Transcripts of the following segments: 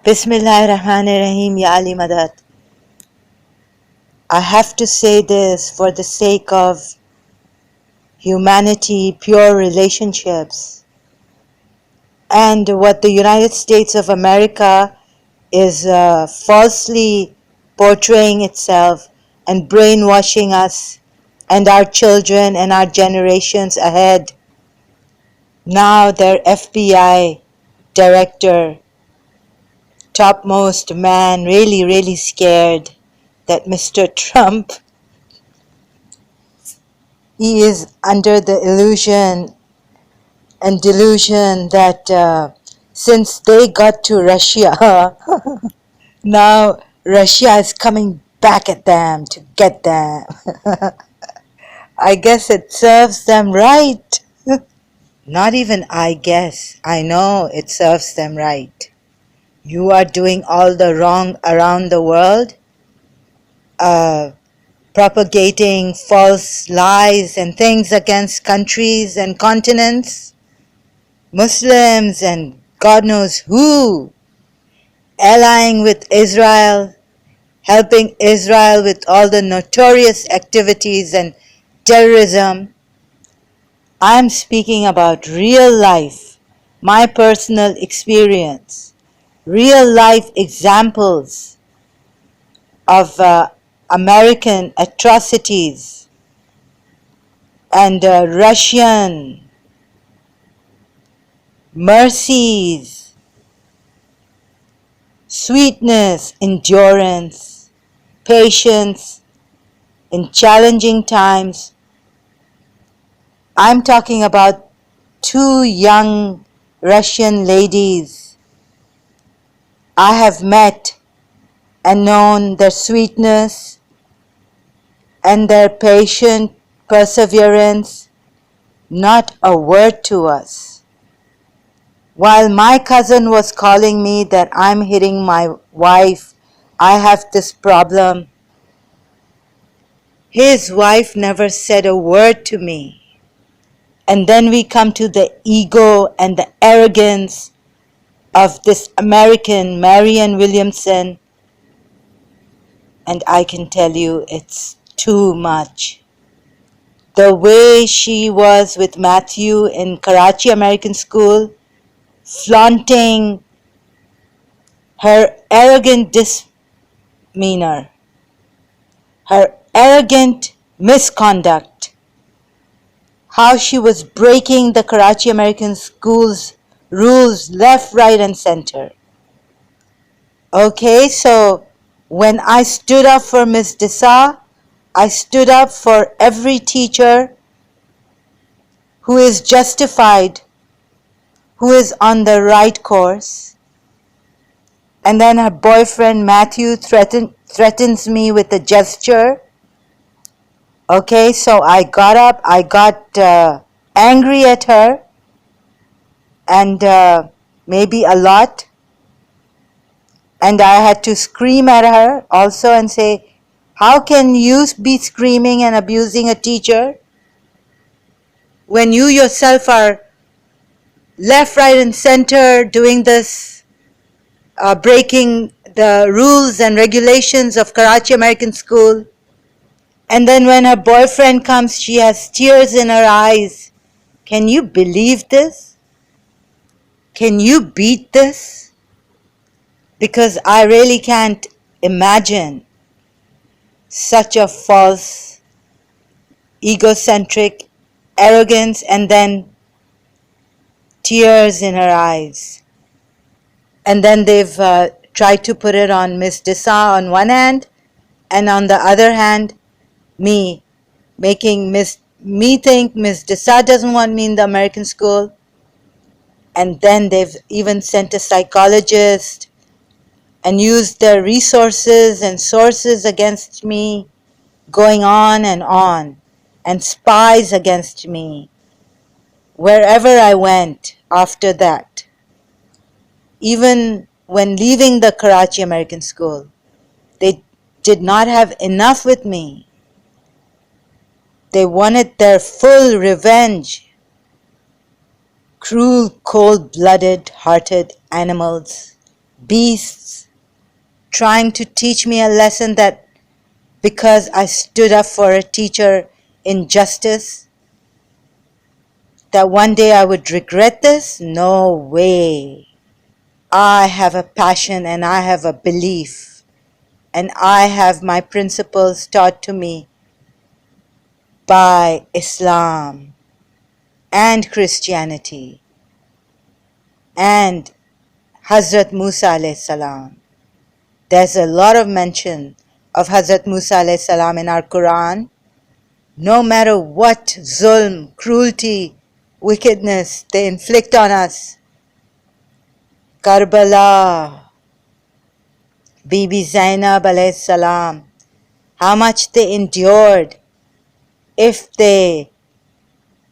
Bismillahirrahmanirrahim, Ya Ali Madad. I have to say this for the sake of humanity, pure relationships, and what the United States of America is falsely portraying itself and brainwashing us and our children and our generations ahead. Now their FBI director, topmost man, really scared that Mr. Trump, he is under the illusion and delusion that since they got to Russia, now Russia is coming back at them to get them. I guess it serves them right. Not even I guess, I know it serves them right. You are doing all the wrong around the world, propagating false lies and things against countries and continents, Muslims and God knows who, allying with Israel, helping Israel with all the notorious activities and terrorism. I'm speaking about real life, my personal experience, real life examples of American atrocities and Russian mercies, sweetness, endurance, patience in challenging times. I'm talking about two young Russian ladies I have met and known their sweetness and their patient perseverance, not a word to us. While my cousin was calling me that I'm hitting my wife, I have this problem, his wife never said a word to me. And then we come to the ego and the arrogance of this American, Marianne Williamson, and I can tell you it's too much. The way she was with Matthew in Karachi American School, flaunting her arrogant demeanor, her arrogant misconduct, how she was breaking the Karachi American School's rules left, right, and center. Okay, so when I stood up for Ms. Desa, I stood up for every teacher who is justified, who is on the right course. And then her boyfriend Matthew threatens me with a gesture. Okay, so I got up, I got angry at her, and maybe a lot. And I had to scream at her also and say, how can you be screaming and abusing a teacher when you yourself are left, right, and center doing this, breaking the rules and regulations of Karachi American School? And then when her boyfriend comes, she has tears in her eyes. Can you believe this? Can you beat this? Because I really can't imagine such a false, egocentric arrogance and then tears in her eyes. And then they've tried to put it on Miss Desa on one hand, and on the other hand, me, making me think Miss Desa doesn't want me in the American school. And then they've even sent a psychologist and used their resources and sources against me, going on, and spies against me wherever I went after that. Even when leaving the Karachi American School, they did not have enough with me. They wanted their full revenge. Cruel, cold-blooded, hearted animals. beasts trying to teach me a lesson that because I stood up for a teacher in justice, that one day I would regret this? No way. I have a passion and I have a belief and I have my principles taught to me by Islam and Christianity and Hazrat Musa alayhi salam. There's a lot of mention of Hazrat Musa alayhi salam in our Quran. No matter what zulm, cruelty, wickedness they inflict on us, Karbala, Bibi Zainab alayhi salam, how much they endured. If they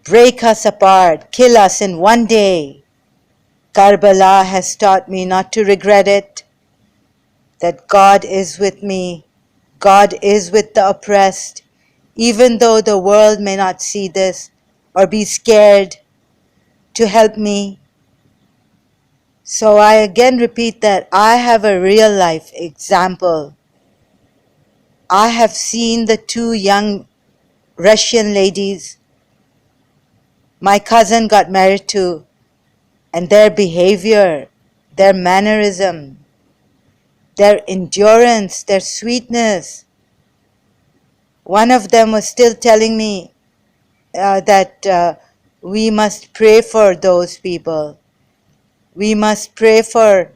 break us apart, kill us in one day, Karbala has taught me not to regret it, that God is with me, God is with the oppressed, even though the world may not see this or be scared to help me. So I again repeat that I have a real life example. I have seen the two young Russian ladies my cousin got married to, and their behavior, their mannerism, their endurance, their sweetness. One of them was still telling me that we must pray for those people. We must pray for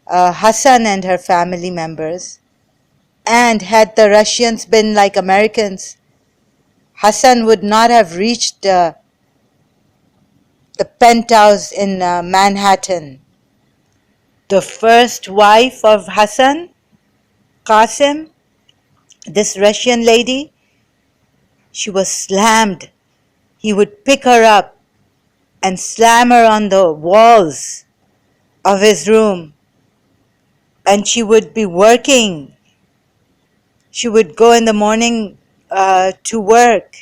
Hassan and her family members. And had the Russians been like Americans, Hassan would not have reached the penthouse in Manhattan. The first wife of Hassan, Qasim, this Russian lady, she was slammed. He would pick her up and slam her on the walls of his room. And she would be working. She would go in the morning to work.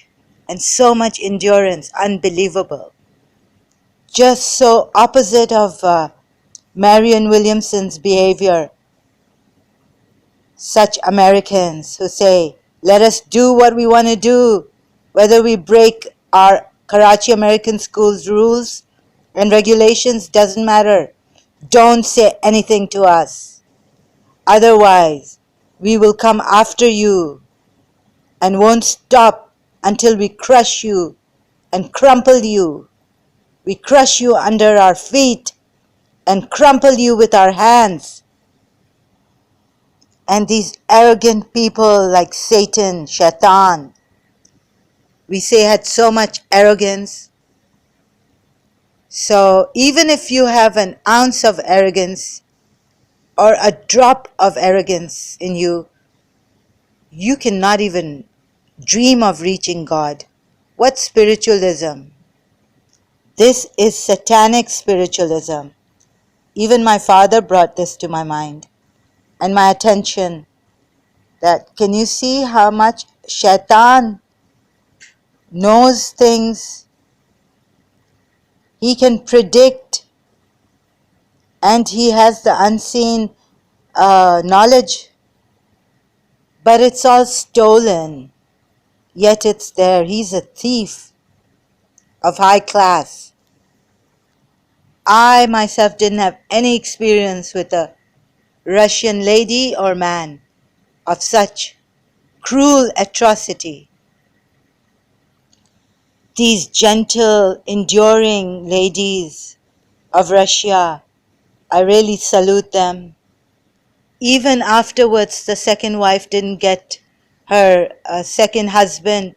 And so much endurance, unbelievable. Just so opposite of Marianne Williamson's behavior. Such Americans who say, let us do what we want to do, whether we break our Karachi American schools rules and regulations, doesn't matter. Don't say anything to us. Otherwise, we will come after you and won't stop until we crush you and crumple you. We crush you under our feet and crumple you with our hands. And these arrogant people like Satan, Shaitan, we say had so much arrogance. So even if you have an ounce of arrogance or a drop of arrogance in you, you cannot even dream of reaching God. What spiritualism? This is satanic spiritualism. Even my father brought this to my mind and my attention, that can you see how much Shaitan knows things? He can predict, and he has the unseen knowledge, but it's all stolen, yet it's there. He's a thief of high class. I myself didn't have any experience with a Russian lady or man of such cruel atrocity. These gentle, enduring ladies of Russia, I really salute them. Even afterwards, the second wife didn't get her second husband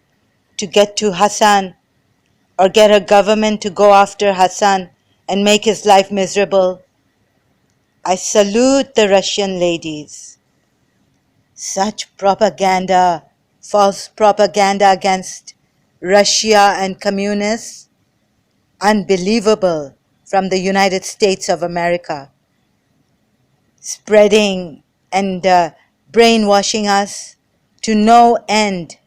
to get to Hassan or get her government to go after Hassan and make his life miserable. I salute the Russian ladies. Such propaganda, false propaganda against Russia and communists, unbelievable, from the United States of America, spreading and brainwashing us to no end.